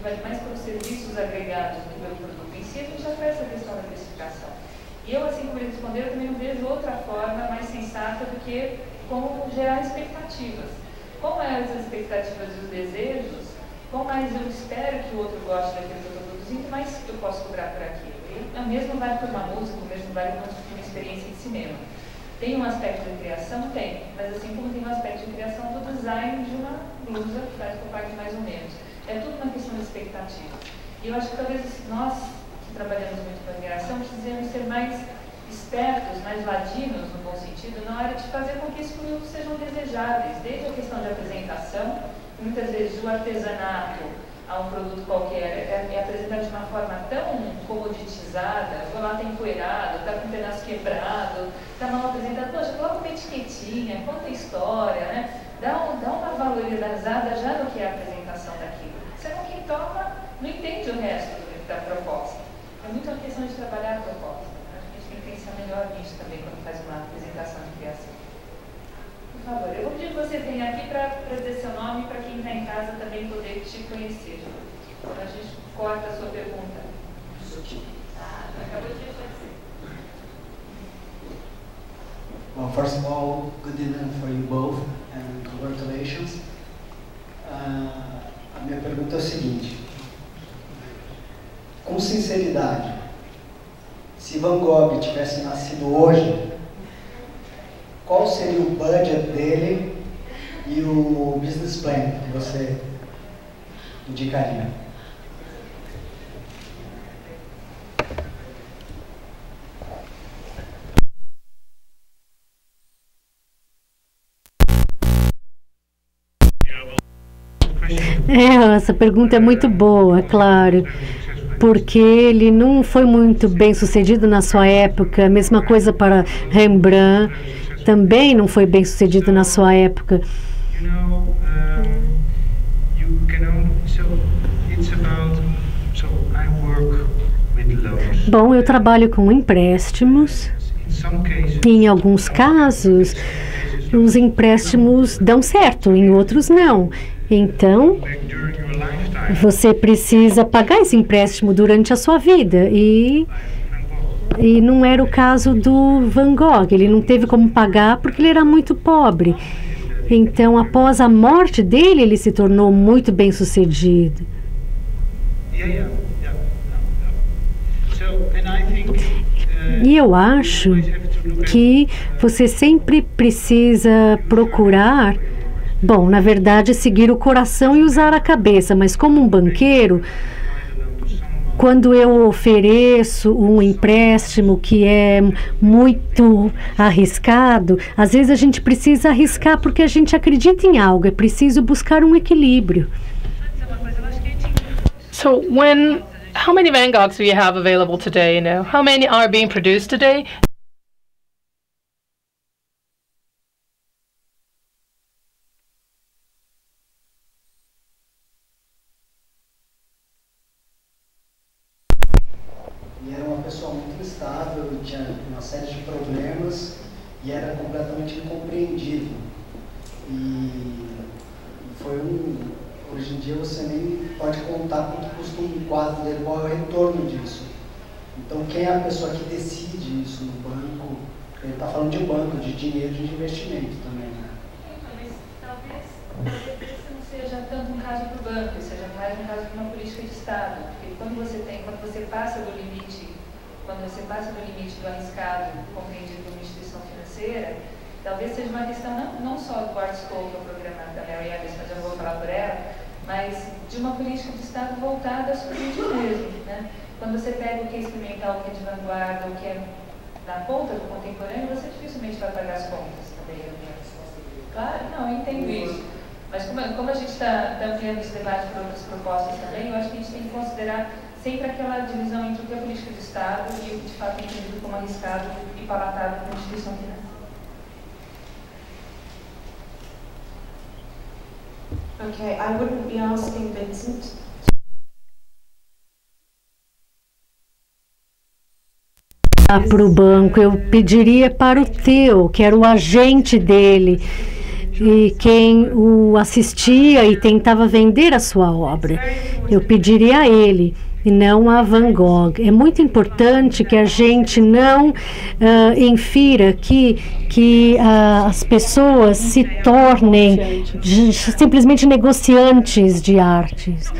que vale mais pelos serviços agregados do que pelo produto em si, a gente já faz essa questão da precificação. E eu, assim como ele respondeu, eu também não vejo outra forma mais sensata do que como gerar expectativas. Qual mais as expectativas e os desejos, qual mais eu espero que o outro goste daquilo que eu estou produzindo, mais eu posso cobrar por aquilo. E o mesmo vale por uma música, o mesmo vale por uma experiência de cinema. Tem um aspecto de criação? Tem. Mas assim como tem um aspecto de criação do design de uma blusa, que faz por parte mais ou menos. É tudo uma questão de expectativa. E eu acho que talvez nós, que trabalhamos muito com a criação, precisamos ser mais espertos, mais ladinos, no bom sentido, na hora de fazer com que esses produtos sejam desejáveis, desde a questão de apresentação, que muitas vezes o artesanato a um produto qualquer é apresentado de uma forma tão comoditizada, o lá está empoeirado, está com um pedaço quebrado, está mal apresentado, poxa, coloca uma etiquetinha, conta a história, né? Dá uma valorizada já no que é a apresentação daquilo. Senão quem toma não entende o resto da proposta. É muito uma questão de trabalhar a proposta. Pensar melhor nisso também quando faz uma apresentação de criação. Por favor, eu vou pedir que você venha aqui para dizer seu nome para quem está em casa também poder te conhecer. Então a gente corta a sua pergunta. Acabou de aparecer. Well, first of all, good evening for you both and congratulations. A minha pergunta é o seguinte: com sinceridade, se Van Gogh tivesse nascido hoje, qual seria o budget dele e o business plan que você indicaria? Essa pergunta é muito boa, claro. Porque ele não foi muito bem sucedido na sua época. Mesma coisa para Rembrandt, também não foi bem sucedido na sua época. Bom, eu trabalho com empréstimos. Em alguns casos, os empréstimos dão certo, em outros não. Então, você precisa pagar esse empréstimo durante a sua vida e não era o caso do Van Gogh. Ele não teve como pagar porque ele era muito pobre. Então, após a morte dele, ele se tornou muito bem sucedido. E eu acho que você sempre precisa procurar, bom, na verdade, seguir o coração e usar a cabeça, mas como um banqueiro, quando eu ofereço um empréstimo que é muito arriscado, às vezes a gente precisa arriscar porque a gente acredita em algo, é preciso buscar um equilíbrio. So how many Van Goghs do you have available today now? How many are being produced today? E era uma pessoa muito instável, tinha uma série de problemas e era completamente incompreendido. E foi hoje em dia você nem pode contar quanto custa um quadro dele, qual é o retorno disso. Então quem é a pessoa que decide isso no banco? Ele está falando de banco, de dinheiro, de investimento também, né? Talvez esse não seja tanto um caso para o banco, seja mais um caso para uma política de Estado. Porque quando você passa do limite do arriscado compreendido por uma instituição financeira, talvez seja uma questão não só do Art School, que é o programa da Mary Alice, mas eu não vou falar por ela, mas de uma política de Estado voltada a subsídio mesmo, né? Quando você pega o que é experimental, o que é de vanguarda, o que é na ponta do contemporâneo, você dificilmente vai pagar as contas também. Claro, não, eu entendo isso. Mas como a gente está ampliando esse debate para outras propostas também, eu acho que a gente tem que considerar sempre aquela divisão entre o que é política de Estado e o que de fato é entendido como arriscado e palatável como instituição financeira. Okay, I wouldn't be asking Vincent. Para o banco, eu pediria para o Theo, que era o agente dele, e quem o assistia e tentava vender a sua obra. Eu pediria a ele e não a Van Gogh. É muito importante que a gente não infira que as pessoas se tornem simplesmente negociantes de artes.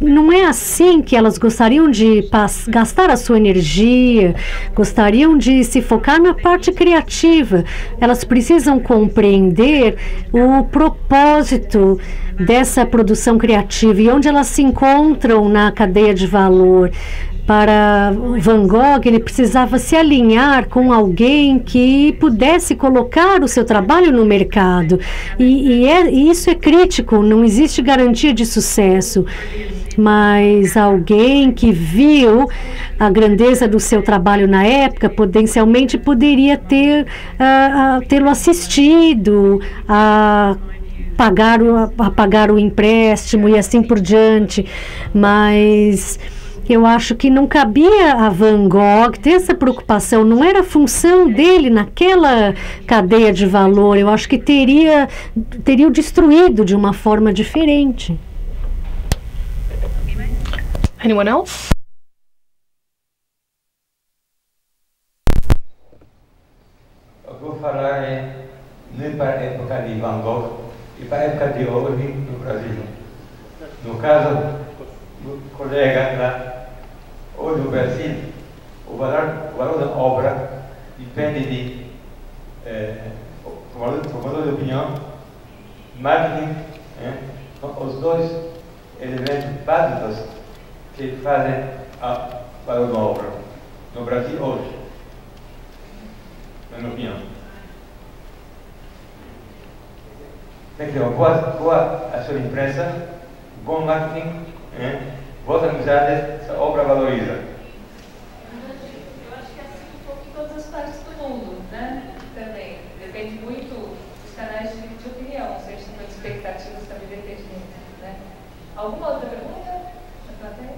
Não é assim que elas gostariam de gastar a sua energia, gostariam de se focar na parte criativa. Elas precisam compreender o propósito dessa produção criativa e onde elas se encontram na cadeia de valor. Para Van Gogh, ele precisava se alinhar com alguém que pudesse colocar o seu trabalho no mercado. E isso é crítico, não existe garantia de sucesso. Mas alguém que viu a grandeza do seu trabalho na época, potencialmente poderia tê-lo assistido, a pagar o empréstimo e assim por diante. Mas eu acho que não cabia a Van Gogh ter essa preocupação, não era a função dele naquela cadeia de valor. Eu acho que teria o destruído de uma forma diferente. Anyone else? O que eu vou falar não é para a época de Van Gogh, é para a época de hoje no Brasil. No caso do colega lá, hoje no Brasil, o valor da obra depende formador de opinião, marketing, os dois elementos básicos que fazem a valor da obra no Brasil hoje, na minha opinião. Tem que ter uma boa ação de imprensa, bom marketing, boas amizades, essa obra valoriza. Eu acho que é assim um pouco em todas as partes do mundo, né? Também. Depende muito dos canais de opinião, se a gente tem expectativas também depende muito, né? Alguma outra pergunta? Cadê?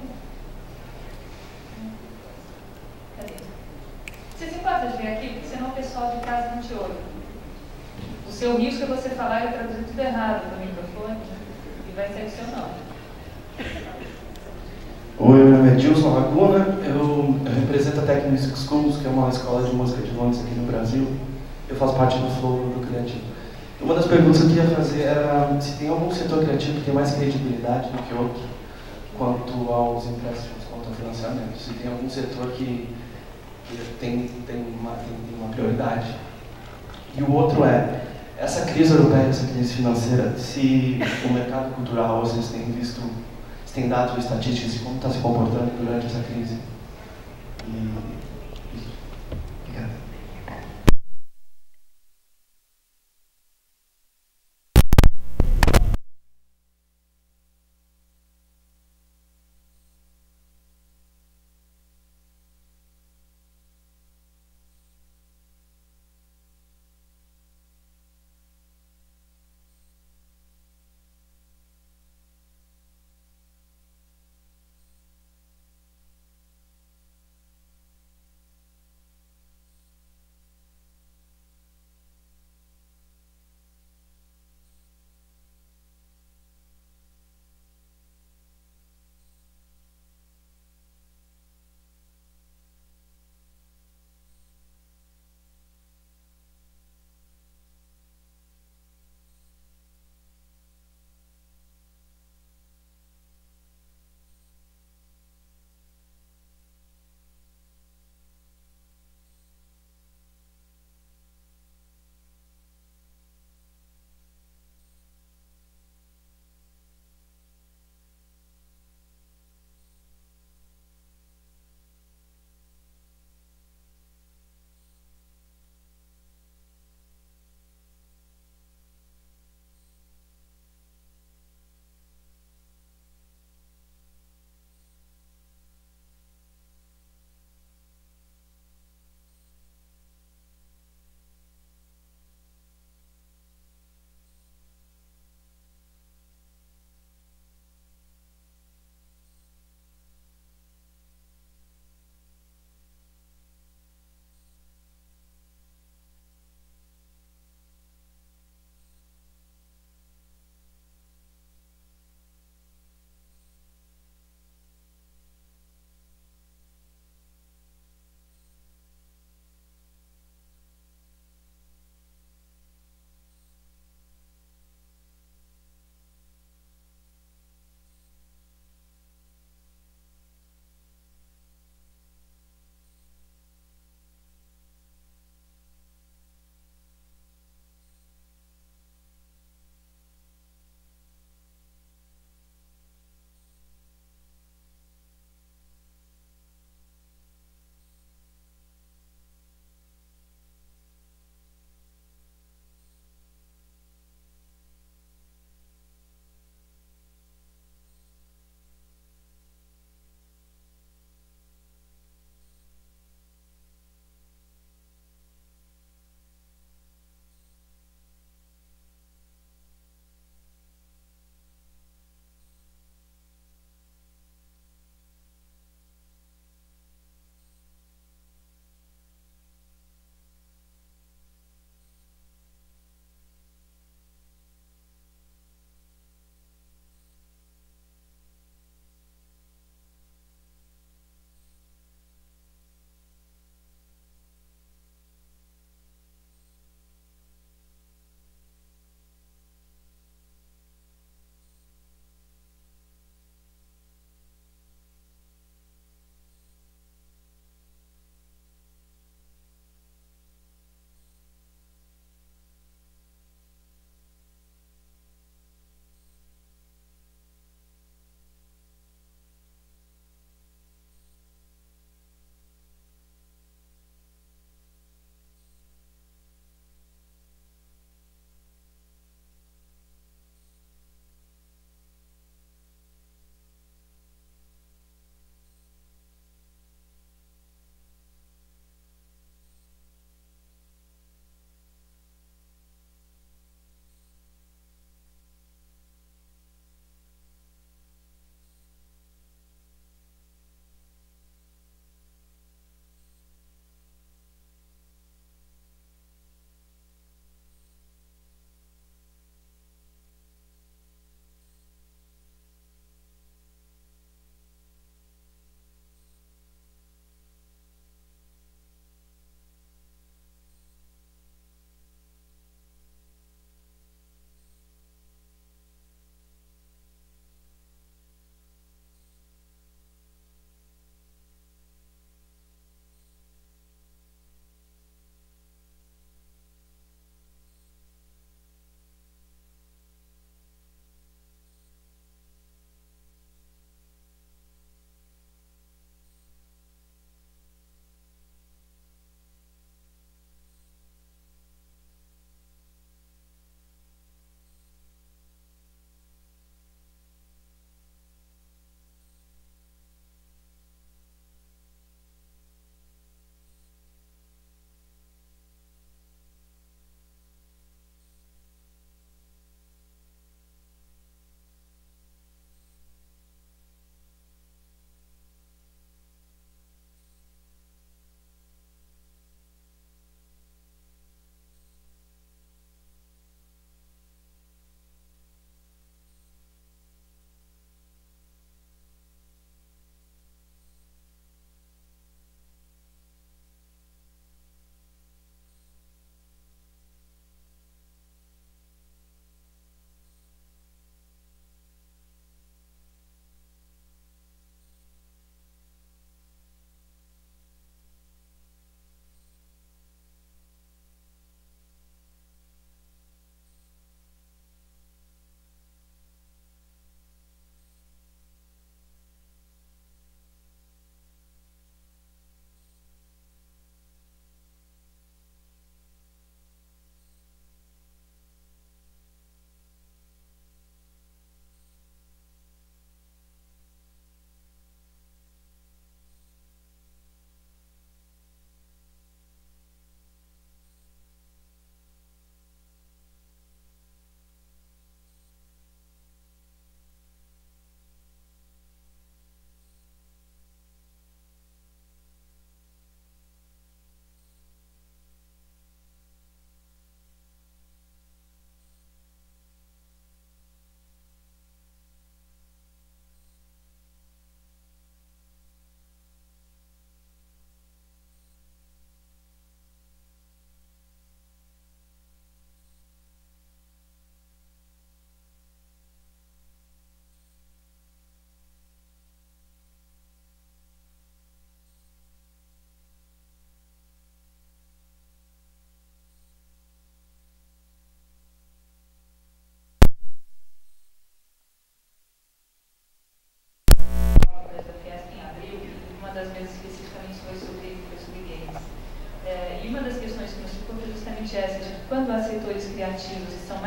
Você se importa de vir aqui? Porque senão o pessoal de casa não te ouve. O seu risco é você falar e traduzir tudo errado no microfone e vai ser o seu nome. Oi, meu nome é Dilson Laguna, eu represento a Tech Music Schools, que é uma escola de música de Londres aqui no Brasil. Eu faço parte do Flow do Criativo. Uma das perguntas que eu queria fazer era se tem algum setor criativo que tem mais credibilidade do que outro, quanto aos empréstimos, quanto ao financiamento. Se tem algum setor que tem uma prioridade. E o outro é, essa crise europeia, essa crise financeira, se o mercado cultural, vocês têm visto, se tem dados estatísticas de como está se comportando durante essa crise? Obrigado.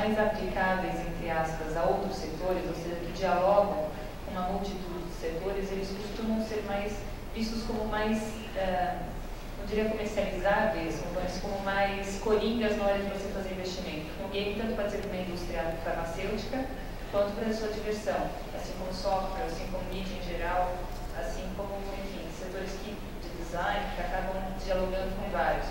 mais aplicáveis, entre aspas, a outros setores, ou seja, que dialogam com uma multitude de setores, eles costumam ser mais vistos como mais, não diria comercializáveis, mas como mais coringas na hora de você fazer investimento. O game tanto pode ser para uma indústria farmacêutica, quanto para a sua diversão, assim como software, assim como mídia em geral, assim como, enfim, setores de design que acabam dialogando com vários.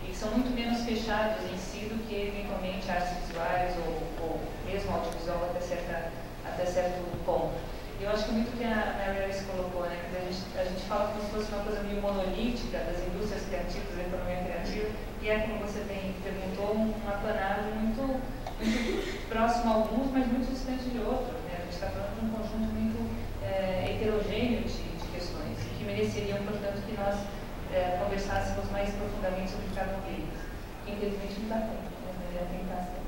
E são muito menos fechados em si do que, eventualmente, artes visuais ou mesmo audiovisual até certo ponto. E eu acho que muito que a Mary Alice colocou, né, que a gente fala como se fosse uma coisa meio monolítica das indústrias criativas, da economia criativa, e é, como você bem perguntou, um apanado muito próximo a alguns, mas muito distante de outros. Né? A gente está falando de um conjunto muito heterogêneo de questões, que mereceriam, portanto, que nós conversássemos mais profundamente sobre cada um deles. Infelizmente não dá tempo, mas é a tentação.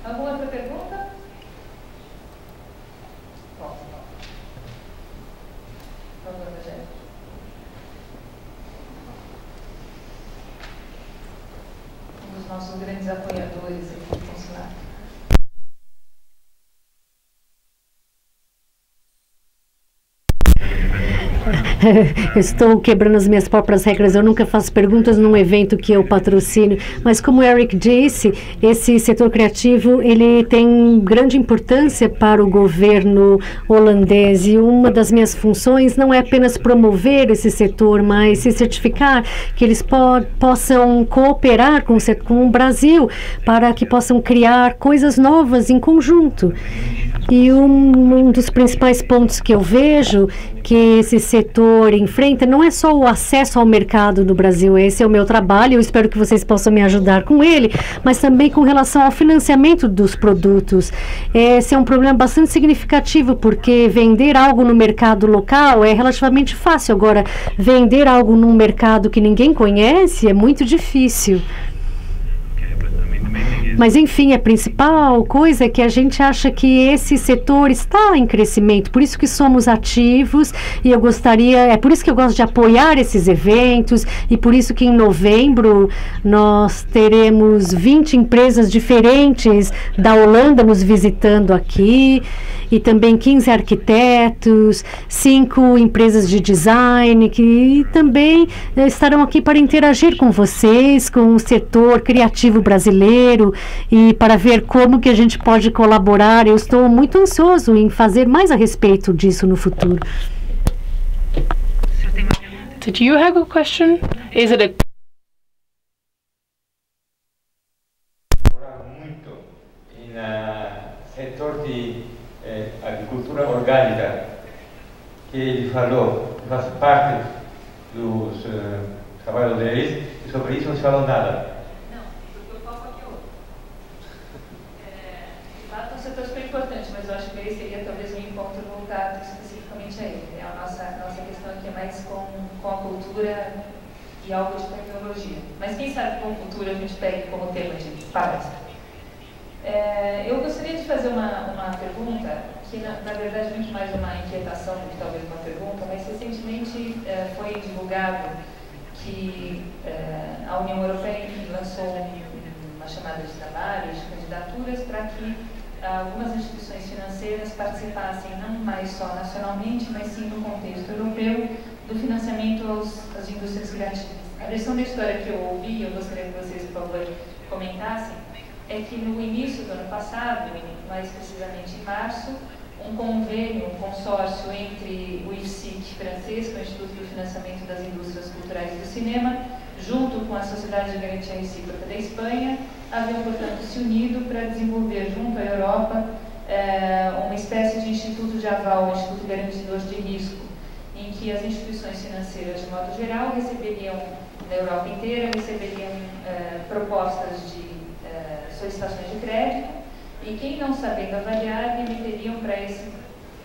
Alguma outra pergunta? Bom. Vamos lá, Rogério. Um dos nossos grandes apoiadores aqui no consulado. Estou quebrando as minhas próprias regras. Eu nunca faço perguntas num evento que eu patrocino, mas como o Eric disse, esse setor criativo ele tem grande importância para o governo holandês, e uma das minhas funções não é apenas promover esse setor, mas se certificar que eles possam cooperar com o Brasil para que possam criar coisas novas em conjunto. E um dos principais pontos que eu vejo que esse setor enfrenta não é só o acesso ao mercado no Brasil. Esse é o meu trabalho, eu espero que vocês possam me ajudar com ele, mas também com relação ao financiamento dos produtos. Esse é um problema bastante significativo, porque vender algo no mercado local é relativamente fácil. Agora, vender algo num mercado que ninguém conhece é muito difícil. Mas, enfim, a principal coisa é que a gente acha que esse setor está em crescimento, por isso que somos ativos, e é por isso que eu gosto de apoiar esses eventos, e por isso que em novembro nós teremos 20 empresas diferentes da Holanda nos visitando aqui, e também 15 arquitetos, 5 empresas de design que também estarão aqui para interagir com vocês, com o setor criativo brasileiro, e para ver como que a gente pode colaborar. Eu estou muito ansioso em fazer mais a respeito disso no futuro. Did you have a question? Is it a muito no setor de agricultura orgânica, que ele falou, que faz parte dos trabalhos deles, e sobre isso não se falou nada. Não, porque o foco aqui é outro. De fato, é um setor super importante, mas eu acho que ele seria talvez um encontro voltado especificamente a ele. A nossa questão aqui é mais com a cultura e algo de tecnologia. Mas quem sabe com cultura a gente pegue como tema de palestra. Eu gostaria de fazer uma pergunta, que na verdade é muito mais uma inquietação do que talvez uma pergunta, mas recentemente foi divulgado que a União Europeia lançou uma chamada de trabalho, de candidaturas, para que algumas instituições financeiras participassem não mais só nacionalmente, mas sim no contexto europeu, do financiamento às indústrias criativas. A versão da história que eu ouvi, eu gostaria que vocês, por favor, comentassem, é que no início do ano passado, mais precisamente em março, um convênio, um consórcio entre o IFSIC francês, que é o Instituto de Financiamento das Indústrias Culturais e do Cinema, junto com a Sociedade de Garantia Recíproca da Espanha, haviam, portanto, se unido para desenvolver junto à Europa uma espécie de instituto de aval, um instituto garantidor de risco, em que as instituições financeiras, de modo geral, receberiam, na Europa inteira, receberiam propostas de solicitações de crédito, e quem não sabendo avaliar, remeteriam para esse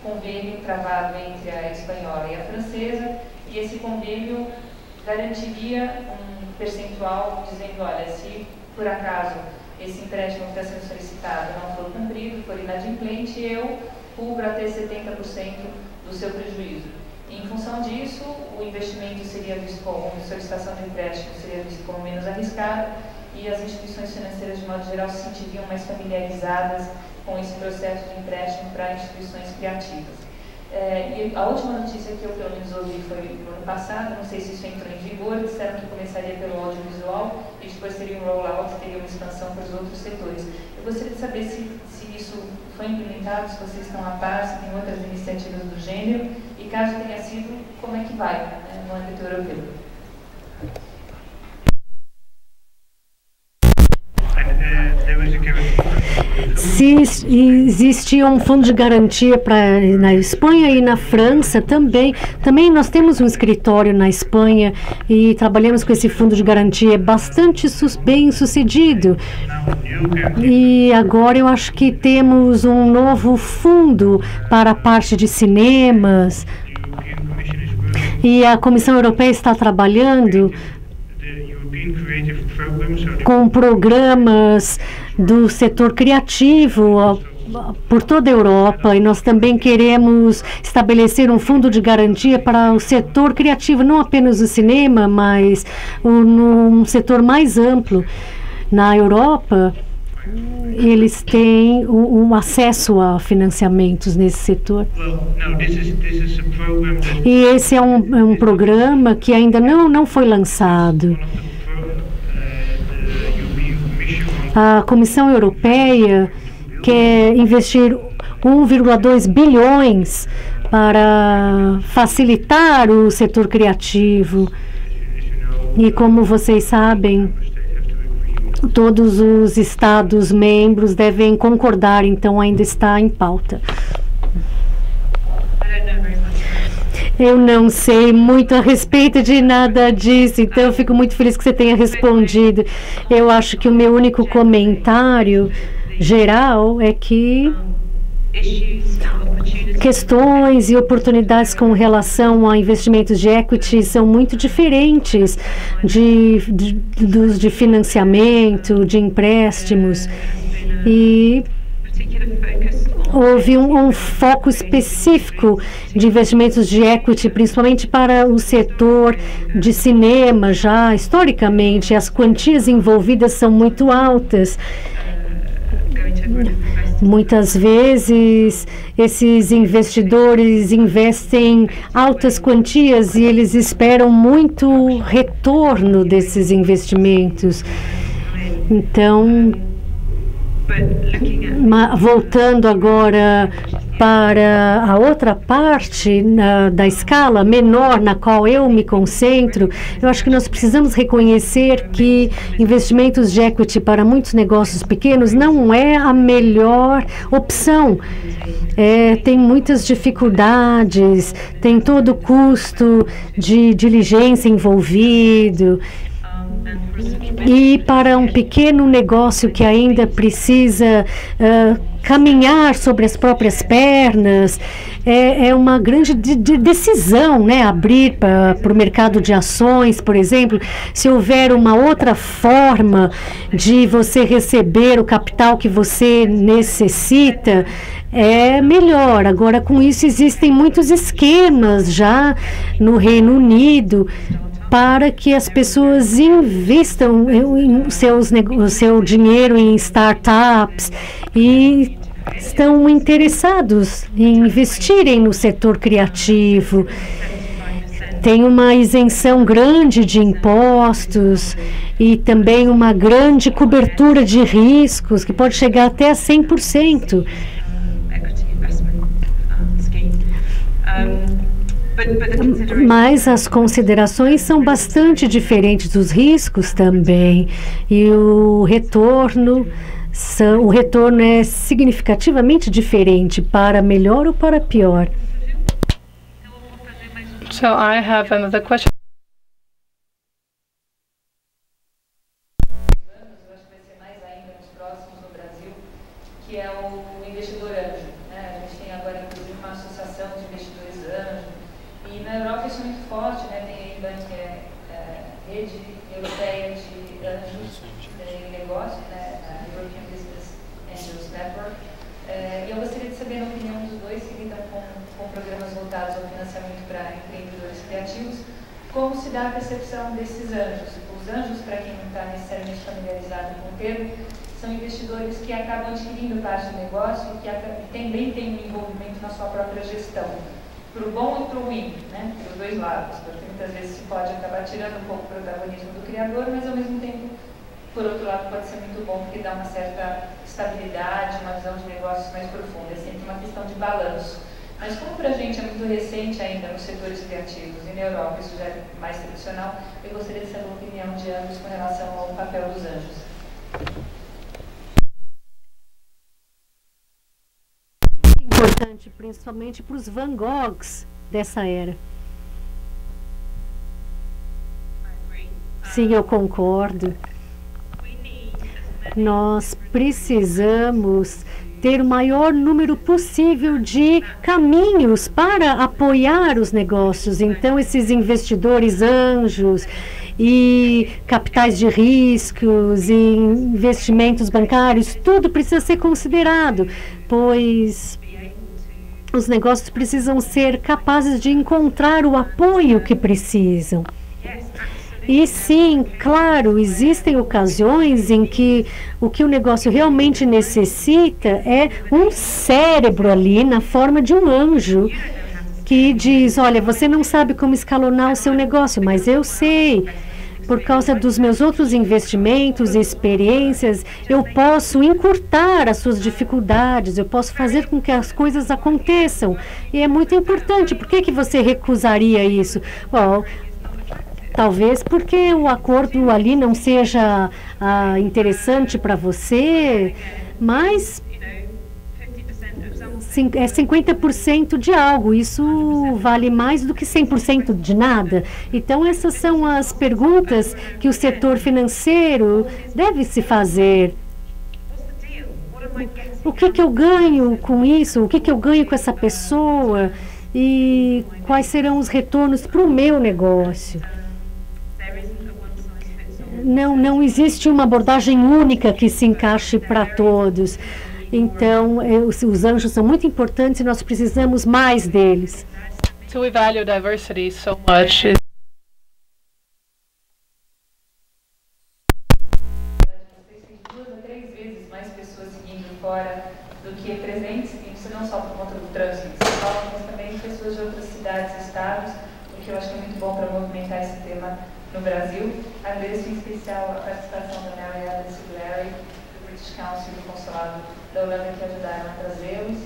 convênio travado entre a espanhola e a francesa, e esse convênio garantiria um percentual dizendo, olha, se por acaso esse empréstimo que está sendo solicitado não for cumprido, for inadimplente, eu cubro até 70% do seu prejuízo. E, em função disso, o investimento seria visto como, a solicitação de empréstimo seria visto como menos arriscado, e as instituições financeiras, de modo geral, se sentiriam mais familiarizadas com esse processo de empréstimo para instituições criativas. E a última notícia que eu, pelo menos, ouvi foi no ano passado, não sei se isso entrou em vigor, disseram que começaria pelo audiovisual e depois teria um rollout, teria uma expansão para os outros setores. Eu gostaria de saber se isso foi implementado, se vocês estão a par, se tem outras iniciativas do gênero, e caso tenha sido, como é que vai no âmbito europeu? Se existia um fundo de garantia na Espanha e na França também. Também nós temos um escritório na Espanha e trabalhamos com esse fundo de garantia bastante bem sucedido. E agora eu acho que temos um novo fundo para a parte de cinemas. E a Comissão Europeia está trabalhando com programas do setor criativo por toda a Europa, e nós também queremos estabelecer um fundo de garantia para o setor criativo, não apenas o cinema, mas num setor mais amplo. Na Europa, eles têm um acesso a financiamentos nesse setor. E esse é um programa que ainda não foi lançado. A Comissão Europeia quer investir 1,2 bilhões para facilitar o setor criativo. E como vocês sabem, todos os Estados-membros devem concordar, então ainda está em pauta. Eu não sei muito a respeito de nada disso, então eu fico muito feliz que você tenha respondido. Eu acho que o meu único comentário geral é que questões e oportunidades com relação a investimentos de equity são muito diferentes dos de financiamento, de empréstimos. E houve um foco específico de investimentos de equity, principalmente para o setor de cinema. Já historicamente, as quantias envolvidas são muito altas. Muitas vezes, esses investidores investem altas quantias e eles esperam muito retorno desses investimentos. Então, voltando agora para a outra parte da escala menor na qual eu me concentro, eu acho que nós precisamos reconhecer que investimentos de equity para muitos negócios pequenos não é a melhor opção. Tem muitas dificuldades, tem todo o custo de diligência envolvido. E para um pequeno negócio que ainda precisa caminhar sobre as próprias pernas, é uma grande decisão, né? Abrir para o mercado de ações, por exemplo. Se houver uma outra forma de você receber o capital que você necessita, é melhor. Agora, com isso, existem muitos esquemas já no Reino Unido para que as pessoas investam o seu dinheiro em startups e estão interessados em investirem no setor criativo. Tem uma isenção grande de impostos e também uma grande cobertura de riscos, que pode chegar até a 100%. Mas as considerações são bastante diferentes dos riscos também, e o retorno é significativamente diferente, para melhor ou para pior. So I have another question. Que é o investidor anjo, né? A gente tem agora, inclusive, uma associação de investidores anjo, e na Europa isso é muito forte, né? Tem a rede europeia de anjos em negócio, né? A European Business Angels Network, e eu gostaria de saber a opinião dos dois que lidam com programas voltados ao financiamento para empreendedores criativos, como se dá a percepção desses anjos. Os anjos, para quem não está necessariamente familiarizado com o termo, são investidores que acabam adquirindo parte do negócio e que também têm um envolvimento na sua própria gestão, para o bom e para o ruim, né? Para os dois lados, porque muitas vezes se pode acabar tirando um pouco o protagonismo do criador, mas ao mesmo tempo, por outro lado, pode ser muito bom porque dá uma certa estabilidade, uma visão de negócios mais profunda, é sempre uma questão de balanço. Mas como para a gente é muito recente ainda nos setores criativos e na Europa isso já é mais tradicional, eu gostaria de saber a opinião de ambos com relação ao papel dos anjos. Importante, principalmente para os Van Goghs dessa era. Sim, eu concordo. Nós precisamos ter o maior número possível de caminhos para apoiar os negócios. Então, esses investidores anjos e capitais de riscos e investimentos bancários, tudo precisa ser considerado, pois os negócios precisam ser capazes de encontrar o apoio que precisam. E sim, claro, existem ocasiões em que o que o negócio realmente necessita é um cérebro ali na forma de um anjo que diz, olha, você não sabe como escalonar o seu negócio, mas eu sei. Por causa dos meus outros investimentos e experiências, eu posso encurtar as suas dificuldades, eu posso fazer com que as coisas aconteçam. E é muito importante. Por que você recusaria isso? Bom, talvez porque o acordo ali não seja interessante para você, mas é 50% de algo, isso vale mais do que 100% de nada. Então, essas são as perguntas que o setor financeiro deve se fazer. O que eu ganho com isso? O que eu ganho com essa pessoa? E quais serão os retornos para o meu negócio? Não existe uma abordagem única que se encaixe para todos. Então, os anjos são muito importantes e nós precisamos mais deles. So we value diversity so much. Vocês têm 2 a 3 vezes mais pessoas seguindo fora do que presentes, isso não só por conta do trânsito de São Paulo, mas também pessoas de outras cidades e estados, o que eu acho que é muito bom para movimentar esse tema no Brasil. Agradeço em especial a participação da Mary Alice Blair, do British Council e do Consulado da Holanda que ajudaram a trazê-los.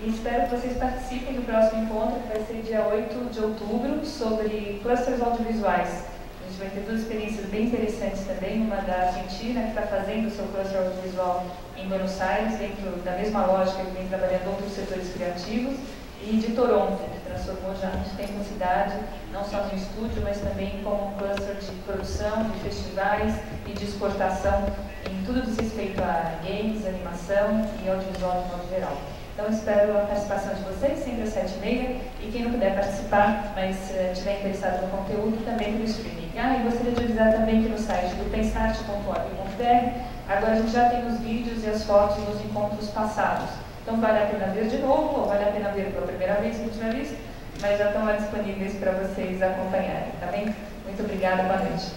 E espero que vocês participem do próximo encontro, que vai ser dia 8 de outubro, sobre clusters audiovisuais. A gente vai ter 2 experiências bem interessantes também, uma da Argentina, que está fazendo o seu cluster audiovisual em Buenos Aires, dentro da mesma lógica que vem trabalhando outros setores criativos, e de Toronto, que transformou já a gente tem uma cidade, não só no estúdio, mas também como um cluster de produção, de festivais e de exportação, em tudo diz respeito a games, animação e audiovisual de modo geral. Então, espero a participação de vocês, sempre às 7h30, e quem não puder participar, mas estiver interessado no conteúdo, também pelo streaming. E gostaria de avisar também que no site do pensarte.org.br, agora a gente já tem os vídeos e as fotos dos encontros passados. Então, vale a pena ver de novo, ou vale a pena ver pela primeira vez, última vez, mas já estão lá disponíveis para vocês acompanharem, tá bem? Muito obrigada, boa noite.